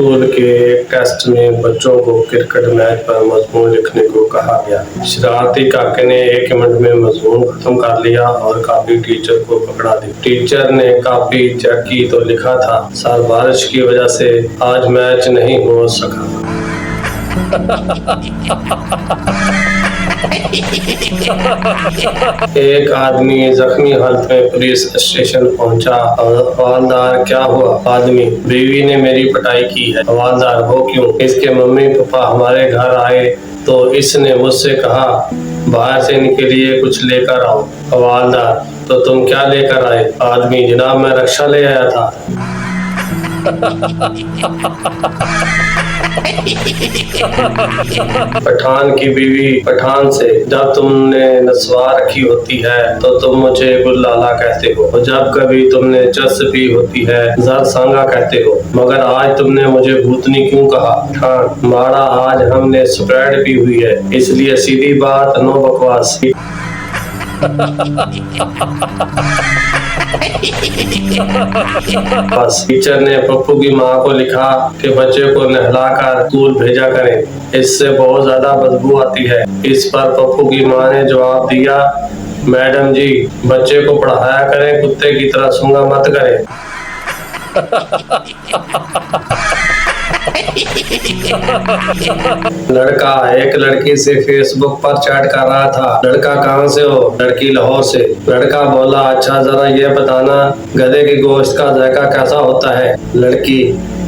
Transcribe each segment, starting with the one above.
School के एक test में बच्चों को क्रिकेट मैच पर मजमून लिखने को कहा गया। शरारती काके ने 1 मिनट में मजमून खत्म कर लिया और कॉपी टीचर को पकड़ा दी। टीचर ने कॉपी चेक की तो लिखा था, सर बारिश की वजह से आज मैच नहीं हो सका। एक आदमी जख्मी हालत में पुलिस स्टेशन पहुंचा। हवलदार, क्या हुआ? आदमी, बीवी ने मेरी पिटाई की है। हवलदार, वो क्यों? इसके मम्मी पापा हमारे घर आए तो इसने मुझसे कहा बाहर से इनके लिए कुछ लेकर आओ। हवलदार, तो तुम क्या लेकर आए? आदमी, जनाब मैं रक्षा ले आया था। पठान की बीवी पठान से, जब तुमने नस्वा रखी होती है तो तुम मुझे गुल्लाला कहते हो, और जब कभी तुमने चस पी होती है जर सांगा कहते हो, मगर आज तुमने मुझे भूतनी क्यों कहा? पठान, माड़ा आज हमने स्प्रेड पी हुई है, इसलिए सीधी बात, नो बकवास। बस टीचर ने पप्पू की माँ को लिखा कि बच्चे को नहलाकर स्कूल भेजा करें, इससे बहुत ज्यादा बदबू आती है। इस पर पप्पू की माँ ने जवाब दिया, मैडम जी बच्चे को पढ़ाया करें, कुत्ते की तरह सूंघा मत करें। लड़का एक लड़की से फेसबुक पर चैट कर रहा था। लड़का, कहाँ से हो? लड़की, लाहौर से। लड़का बोला, अच्छा जरा ये बताना गधे के गोश्त का जायका कैसा होता है? लड़की,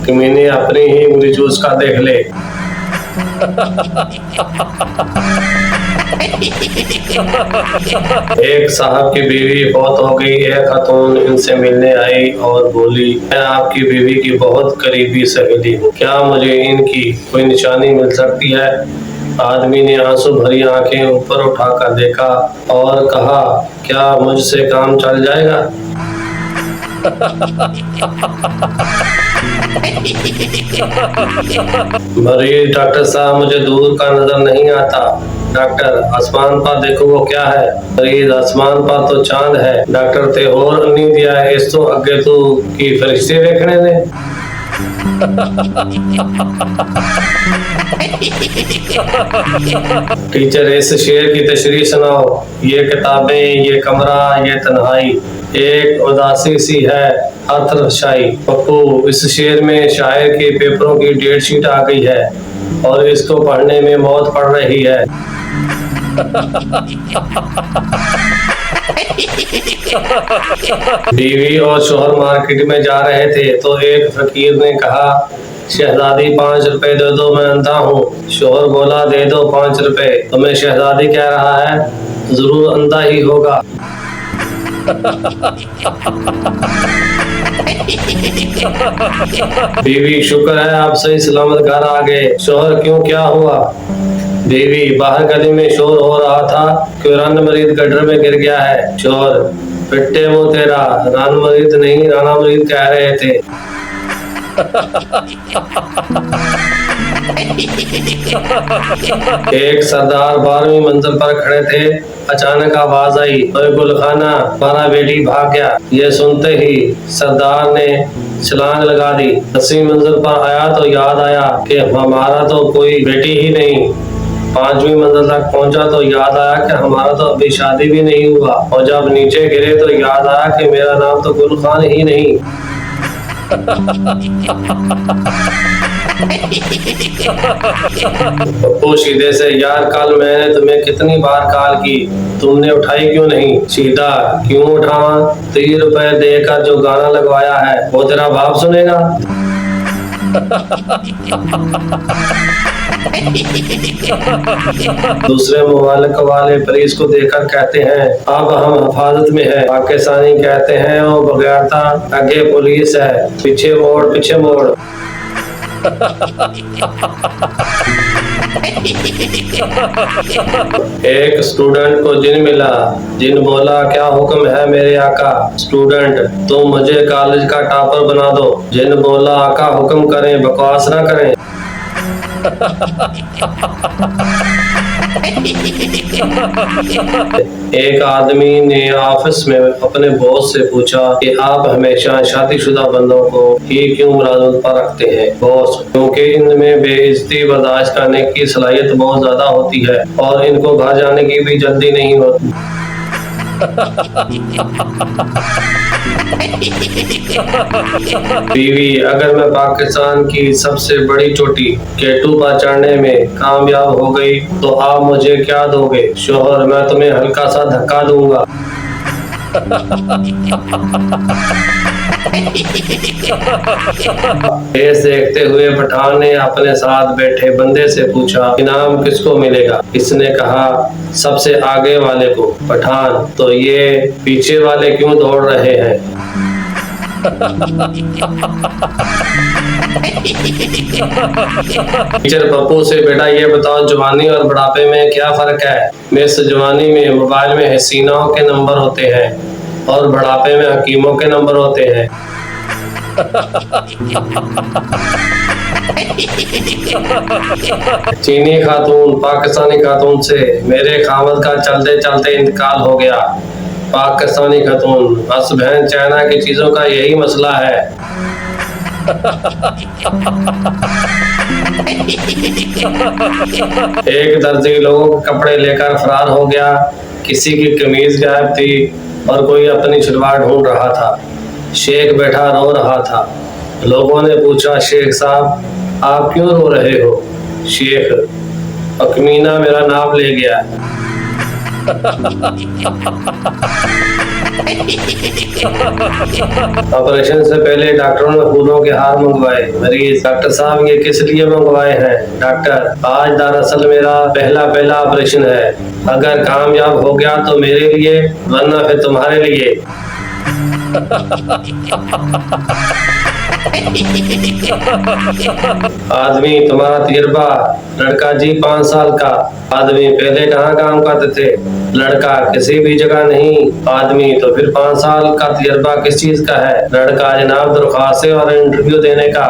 कि मैंने अपनी ही उंगली चूस का देख ले। एक साहब की बीवी फौत हो गई। एक खातून इनसे मिलने आई और बोली, मैं आपकी बीवी की बहुत करीबी सहेली हूँ, क्या मुझे इनकी कोई निशानी मिल सकती है? आदमी ने आंसू भरी आंखें ऊपर उठाकर देखा और कहा, क्या मुझसे काम चल जाएगा? मरीज, डॉक्टर साहब मुझे दूर का नजर नहीं आता। डॉक्टर, आसमान पर देखो वो क्या है? मरीज, आसमान पर तो चांद है। डॉक्टर, ते और नहीं दिया है, इस तो अगे तू की फरिश्ते देखने ने। टीचर, इस शेर की तशरीह सुनाओ। ये किताबें, ये कमरा, ये तन्हाई, एक उदासी सी है हर तरफ शाही। पप्पू, इस शेर में शायर के पेपरों की डेट शीट आ गई है और इसको पढ़ने में मौत पड़ रही है। बीवी और शोहर मार्केट में जा रहे थे तो एक फकीर ने कहा, शहजादी 5 रुपए दे दो, मैं अंधा हूँ। शोहर बोला, दे दो 5 रुपए। तुम्हें शहजादी कह रहा है, जरूर अंधा ही होगा। बीवी, शुक्र है आप सही सलामत घर आ गए। शोहर, क्यों, क्या हुआ? बीवी, बाहर गली में शोर हो रहा था कि रन मरीद गड्ढे में गिर गया है। शोहर, पिट्टे मुंह तेरा, रन मरीद नहीं राना मरीद कह रहे थे। एक सरदार 12वीं मंजिल पर खड़े थे। अचानक आवाज आई, ओए गुलखाना, हमारा बेटी भाग गया। ये सुनते ही सरदार ने छलांग लगा दी। 10वीं मंजिल पर आया तो याद आया कि हमारा तो कोई बेटी ही नहीं। 5वीं मंजिल तक पहुंचा तो याद आया कि हमारा तो अभी शादी भी नहीं हुआ, और जब नीचे गिरे तो याद आया कि मेरा नाम तो गुलखान ही नहीं। पप्पू सीधे से, यार कल मैंने तुम्हें कितनी बार कॉल की, तुमने उठाई क्यों नहीं? सीधा, क्यों उठावा? 30 रुपए देकर जो गाना लगवाया है वो तेरा बाप सुनेगा? दूसरे मुबालक वाले पुलिस को देखकर कहते हैं, अब हम हिफाजत में है। पाकिस्तानी कहते हैं, ओ बगैरता, आगे पुलिस है, पीछे मोड़, पीछे मोड़। एक स्टूडेंट को जिन मिला। जिन बोला, क्या हुक्म है मेरे आका? स्टूडेंट, तुम मुझे कॉलेज का टॉपर बना दो। जिन बोला, आका हुक्म करें, बकवास ना करें। एक आदमी ने ऑफिस में अपने बॉस से पूछा कि आप हमेशा शादीशुदा बंदों को ही क्यों मुलाजमत पर रखते हैं? बॉस: क्योंकि इनमें बेइज्जती बर्दाश्त करने की सलाहियत बहुत ज्यादा होती है और इनको घर जाने की भी जल्दी नहीं होती। बीवी: अगर मैं पाकिस्तान की सबसे बड़ी चोटी केटू पर चढ़ने में कामयाब हो गई तो आप मुझे क्या दोगे? शोहर: मैं तुम्हें हल्का सा धक्का दूंगा। ये देखते हुए पठान ने अपने साथ बैठे बंदे से पूछा, इनाम किसको मिलेगा? इसने कहा, सबसे आगे वाले को। पठान: तो ये पीछे वाले क्यों दौड़ रहे हैं? टीचर पप्पू से, बेटा ये बताओ जवानी और बुढ़ापे में क्या फर्क है? मिस: जवानी में मोबाइल में हसीनाओं के नंबर होते हैं और बुढ़ापे में हकीमों के नंबर होते हैं। चीनी खातून पाकिस्तानी खातून से, मेरे खामद का चलते चलते इंतकाल हो गया। पाकिस्तानी खातून: बस बहन, चाइना की चीजों का यही मसला है। एक दर्जी लोगों के कपड़े लेकर फरार हो गया। किसी की कमीज गायब थी और कोई अपनी शलवार ढूंढ रहा था। शेख बैठा रो रहा था। लोगों ने पूछा, शेख साहब आप क्यों रो रहे हो? शेख: अकमीना मेरा नाम ले गया। ऑपरेशन से पहले डॉक्टरों ने फूलों के हार मंगवाए। मरीज: डॉक्टर साहब ये किस लिए मंगवाए हैं? डॉक्टर: आज दरअसल मेरा पहला ऑपरेशन है। अगर कामयाब हो गया तो मेरे लिए, वरना फिर तुम्हारे लिए। आदमी: तुम्हारा तजुर्बा? लड़का: जी 5 साल का। आदमी: पहले कहाँ काम करते थे? लड़का: किसी भी जगह नहीं। आदमी: तो फिर 5 साल का तजुर्बा किस चीज का है? लड़का: जनाब दरख्वास्तें और इंटरव्यू देने का।